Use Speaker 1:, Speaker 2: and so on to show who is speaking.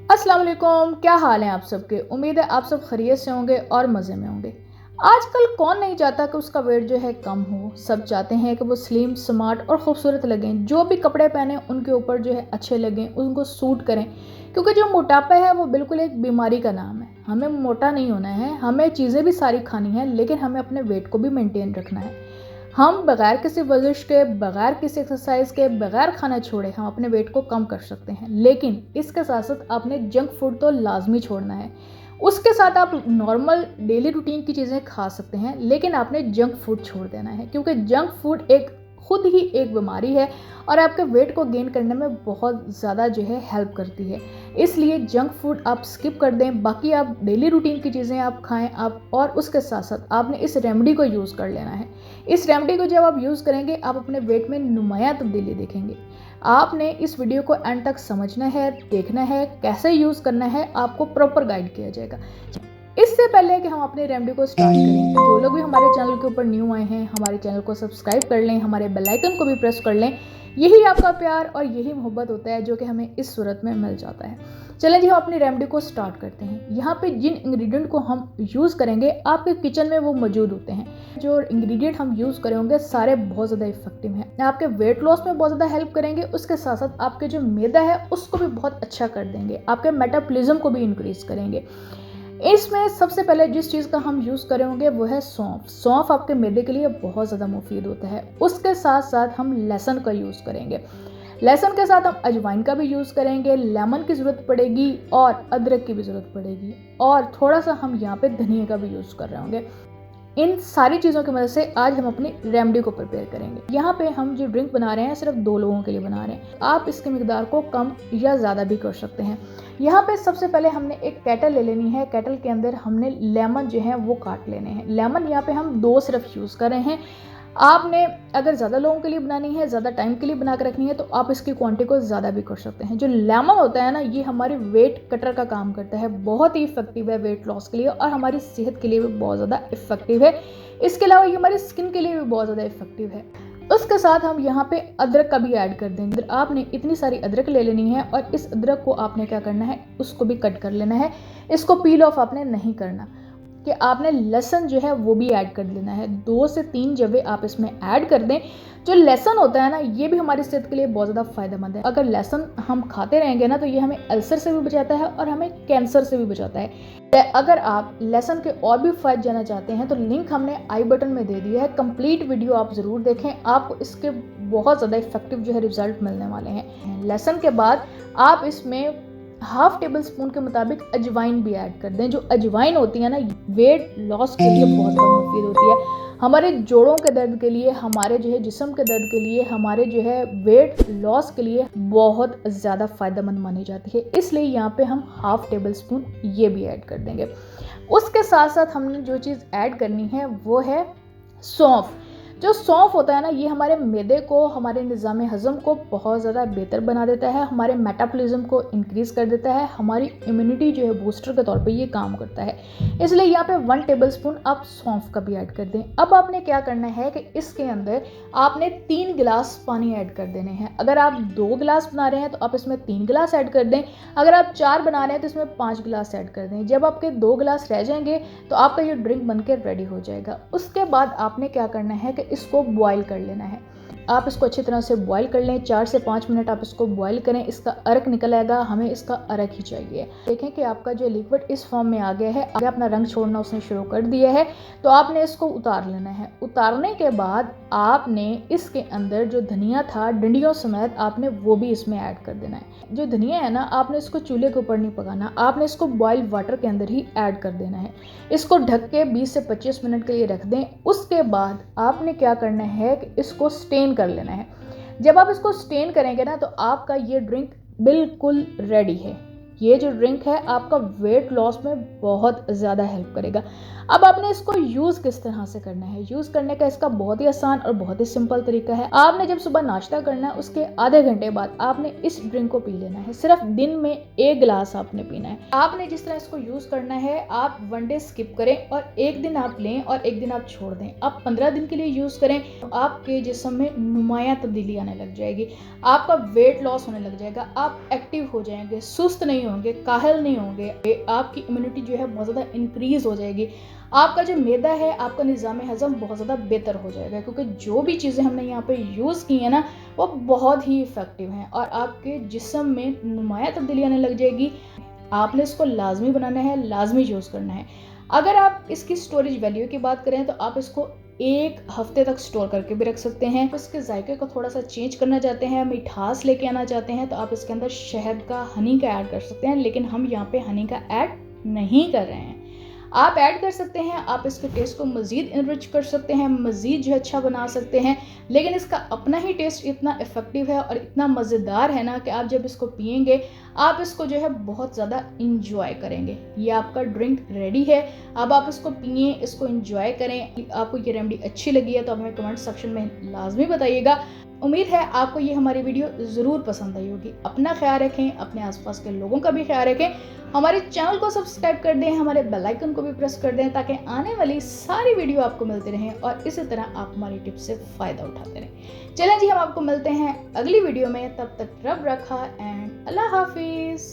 Speaker 1: अस्सलाम वालेकुम, क्या हाल है आप सबके। उम्मीद है आप सब खैरियत से होंगे और मज़े में होंगे। आजकल कौन नहीं चाहता कि उसका वेट जो है कम हो। सब चाहते हैं कि वो स्लिम, स्मार्ट और खूबसूरत लगें। जो भी कपड़े पहने उनके ऊपर जो है अच्छे लगें, उनको सूट करें। क्योंकि जो मोटापा है वो बिल्कुल एक बीमारी का नाम है। हमें मोटा नहीं होना है, हमें चीज़ें भी सारी खानी है, लेकिन हमें अपने वेट को भी मेंटेन रखना है। हम बगैर किसी वर्जिश के, बगैर किसी एक्सरसाइज के, बगैर खाना छोड़े हम अपने वेट को कम कर सकते हैं। लेकिन इसके साथ साथ आपने जंक फूड तो लाजमी छोड़ना है। उसके साथ आप नॉर्मल डेली रूटीन की चीज़ें खा सकते हैं, लेकिन आपने जंक फूड छोड़ देना है। क्योंकि जंक फूड एक खुद ही एक बीमारी है और आपके वेट को गेन करने में बहुत ज़्यादा जो है हेल्प करती है। इसलिए जंक फूड आप स्किप कर दें। बाकी आप डेली रूटीन की चीज़ें आप खाएं आप, और उसके साथ साथ आपने इस रेमेडी को यूज़ कर लेना है। इस रेमेडी को जब आप यूज़ करेंगे आप अपने वेट में नुमायाँ तब्दीली देखेंगे। आपने इस वीडियो को एंड तक समझना है, देखना है, कैसे यूज़ करना है, आपको प्रॉपर गाइड किया जाएगा। इससे पहले कि हम अपने रेमेडी को स्टार्ट करें, तो जो लोग भी हमारे चैनल के ऊपर न्यू आए हैं, हमारे चैनल को सब्सक्राइब कर लें, हमारे बेल आइकन को भी प्रेस कर लें। यही आपका प्यार और यही मोहब्बत होता है जो कि हमें इस सूरत में मिल जाता है। चलें जी, हम अपनी रेमेडी को स्टार्ट करते हैं। यहाँ पे जिन इंग्रेडिएंट को हम यूज़ करेंगे आपके किचन में वो मौजूद होते हैं। जो इंग्रेडिएंट हम यूज़ करेंगे सारे बहुत ज़्यादा इफेक्टिव हैं, आपके वेट लॉस में बहुत ज़्यादा हेल्प करेंगे। उसके साथ साथ आपके जो मैदा है उसको भी बहुत अच्छा कर देंगे, आपके मेटाबॉलिज्म को भी इंक्रीज करेंगे। इसमें सबसे पहले जिस चीज़ का हम यूज़ करेंगे वो है सौंफ। सौंफ आपके मैदे के लिए बहुत ज़्यादा मुफीद होता है। उसके साथ साथ हम लहसुन का यूज़ करेंगे। लहसुन के साथ हम अजवाइन का भी यूज़ करेंगे, लेमन की ज़रूरत पड़ेगी और अदरक की भी ज़रूरत पड़ेगी, और थोड़ा सा हम यहाँ पे धनिया का भी यूज़ कर रहे होंगे। इन सारी चीज़ों की मदद से आज हम अपनी रेमेडी को प्रिपेयर करेंगे। यहाँ पे हम जो ड्रिंक बना रहे हैं सिर्फ 2 लोगों के लिए बना रहे हैं। आप इसकी मिकदार को कम या ज़्यादा भी कर सकते हैं। यहाँ पे सबसे पहले हमने एक केटल ले लेनी है। केटल के अंदर हमने लेमन जो है वो काट लेने हैं। लेमन यहाँ पे हम 2 सिर्फ यूज़ कर रहे हैं। आपने अगर ज़्यादा लोगों के लिए बनानी है, ज़्यादा टाइम के लिए बना के रखनी है, तो आप इसकी क्वांटिटी को ज़्यादा भी कर सकते हैं। जो लेमन होता है ना, ये हमारे वेट कटर का काम करता है। बहुत ही इफेक्टिव है वेट लॉस के लिए और हमारी सेहत के लिए भी बहुत ज़्यादा इफेक्टिव है। इसके अलावा ये हमारी स्किन के लिए भी बहुत ज़्यादा इफेक्टिव है। उसके साथ हम यहाँ पे अदरक का भी ऐड कर देंगे। आपने इतनी सारी अदरक ले लेनी है और इस अदरक को आपने क्या करना है, उसको भी कट कर लेना है। इसको पील ऑफ आपने नहीं करना। कि आपने लहसुन जो है वो भी ऐड कर लेना है। 2 से 3 जवे आप इसमें ऐड कर दें। जो लहसुन होता है ना, ये भी हमारी सेहत के लिए बहुत ज़्यादा फ़ायदेमंद है। अगर लहसुन हम खाते रहेंगे ना, तो ये हमें अल्सर से भी बचाता है और हमें कैंसर से भी बचाता है। अगर आप लहसुन के और भी फ़ायदे जानना चाहते हैं तो लिंक हमने आई बटन में दे दिया है। कंप्लीट वीडियो आप ज़रूर देखें, आपको इसके बहुत ज़्यादा इफेक्टिव जो है रिजल्ट मिलने वाले हैं। लहसुन के बाद आप इसमें हाफ टेबल स्पून के मुताबिक अजवाइन भी ऐड कर दें। जो अजवाइन होती है ना, वेट लॉस के लिए बहुत ज़्यादा मुफीद होती है। हमारे जोड़ों के दर्द के लिए, हमारे जो है जिस्म के दर्द के लिए, हमारे जो है वेट लॉस के लिए बहुत ज़्यादा फ़ायदेमंद मानी जाती है। इसलिए यहाँ पे हम हाफ टेबल स्पून ये भी ऐड कर देंगे। उसके साथ साथ हमने जो चीज़ ऐड करनी है वो है सौंफ। जो सौंफ होता है ना, ये हमारे मैदे को, हमारे निज़ाम हज़म को बहुत ज़्यादा बेहतर बना देता है, हमारे मेटाबॉलिज्म को इंक्रीज़ कर देता है, हमारी इम्यूनिटी जो है बूस्टर के तौर पे ये काम करता है। इसलिए यहाँ पे 1 टेबल स्पून आप सौंफ का भी ऐड कर दें। अब आपने क्या करना है कि इसके अंदर आपने 3 गिलास पानी ऐड कर देने हैं। अगर आप 2 गिलास बना रहे हैं तो आप इसमें 3 गिलास ऐड कर दें। अगर आप 4 बना रहे हैं तो इसमें 5 गिलास ऐड कर दें। जब आपके 2 गिलास रह जाएंगे तो आपका ये ड्रिंक बनकर रेडी हो जाएगा। उसके बाद आपने क्या करना है कि इसको बॉईल कर लेना है। आप इसको अच्छी तरह से बॉईल कर लें। 4 से 5 मिनट आप इसको बॉईल करें। इसका अर्क निकल आएगा, हमें इसका अर्क ही चाहिए। देखें कि आपका जो लिक्विड इस फॉर्म में आ गया है, आगे अपना रंग छोड़ना उसने शुरू कर दिया है, तो आपने इसको उतार लेना है। उतारने के बाद आपने इसके अंदर जो धनिया था डंडियों समेत आपने वो भी इसमें ऐड कर देना है। जो धनिया है ना, आपने इसको चूल्हे के ऊपर नहीं पकाना, आपने इसको बॉइल्ड वाटर के अंदर ही ऐड कर देना है। इसको ढक के 20 से 25 मिनट के लिए रख दें। उसके बाद आपने क्या करना है कि इसको स्टेन कर लेना है। जब आप इसको स्टेन करेंगे ना, तो आपका ये ड्रिंक बिल्कुल रेडी है। ये जो ड्रिंक है आपका वेट लॉस में बहुत ज़्यादा हेल्प करेगा। अब आपने इसको यूज़ किस तरह से करना है, यूज़ करने का इसका बहुत ही आसान और बहुत ही सिंपल तरीका है। आपने जब सुबह नाश्ता करना है उसके आधे घंटे बाद आपने इस ड्रिंक को पी लेना है। सिर्फ दिन में 1 गिलास आपने पीना है। आपने जिस तरह इसको यूज़ करना है, आप 1 डे स्किप करें और 1 दिन आप लें और 1 दिन आप छोड़ दें। आप 15 दिन के लिए यूज़ करें तो आपके जिस्म में नुमायाँ तब्दीली आने लग जाएगी, आपका वेट लॉस होने लग जाएगा, आप एक्टिव हो जाएंगे, सुस्त नहीं नहीं होंगे, काहल नहीं होंगे, आपकी इम्यूनिटी जो है बहुत ज़्यादा इंक्रीज़ हो जाएगी। आपका जो मैदा है, आपका निज़ाम हज़म बहुत ज़्यादा बेहतर हो जाएगा, क्योंकि जो भी चीज़ें हमने यहाँ पे यूज़ की हैं ना, वो बहुत ही इफ़ेक्टिव हैं और आपके जिस्म में नुमायाँ तब्दीली आने लग जाएगी। आपने इसको लाज़मी बनाना है, लाज़मी यूज़ करना है। अगर आप इसकी स्टोरेज वैल्यू की बात करें तो आप इसको 1 हफ्ते तक स्टोर करके भी रख सकते हैं। इसके जायके को थोड़ा सा चेंज करना चाहते हैं, मिठास लेके आना चाहते हैं, तो आप इसके अंदर शहद का, हनी का ऐड कर सकते हैं, लेकिन हम यहाँ पे हनी का ऐड नहीं कर रहे हैं। आप ऐड कर सकते हैं, आप इसके टेस्ट को मज़ीद इनरिच कर सकते हैं, मज़ीद जो अच्छा बना सकते हैं, लेकिन इसका अपना ही टेस्ट इतना इफ़ेक्टिव है और इतना मज़ेदार है ना कि आप जब इसको पिएंगे आप इसको जो है बहुत ज़्यादा इंजॉय करेंगे। ये आपका ड्रिंक रेडी है, अब आप इसको पिए, इसको इंजॉय करें। आपको ये रेमेडी अच्छी लगी है तो आप हमें कमेंट सेक्शन में लाजमी बताइएगा। उम्मीद है आपको ये हमारी वीडियो ज़रूर पसंद आई होगी। अपना ख्याल रखें, अपने आसपास के लोगों का भी ख्याल रखें। हमारे चैनल को सब्सक्राइब कर दें, हमारे बेल आइकन को भी प्रेस कर दें, ताकि आने वाली सारी वीडियो आपको मिलती रहें और इसी तरह आप हमारी टिप्स से फ़ायदा उठाते रहें। चलें जी, हम आपको मिलते हैं अगली वीडियो में। तब तक रब रखा एंड अल्लाह हाफिज़।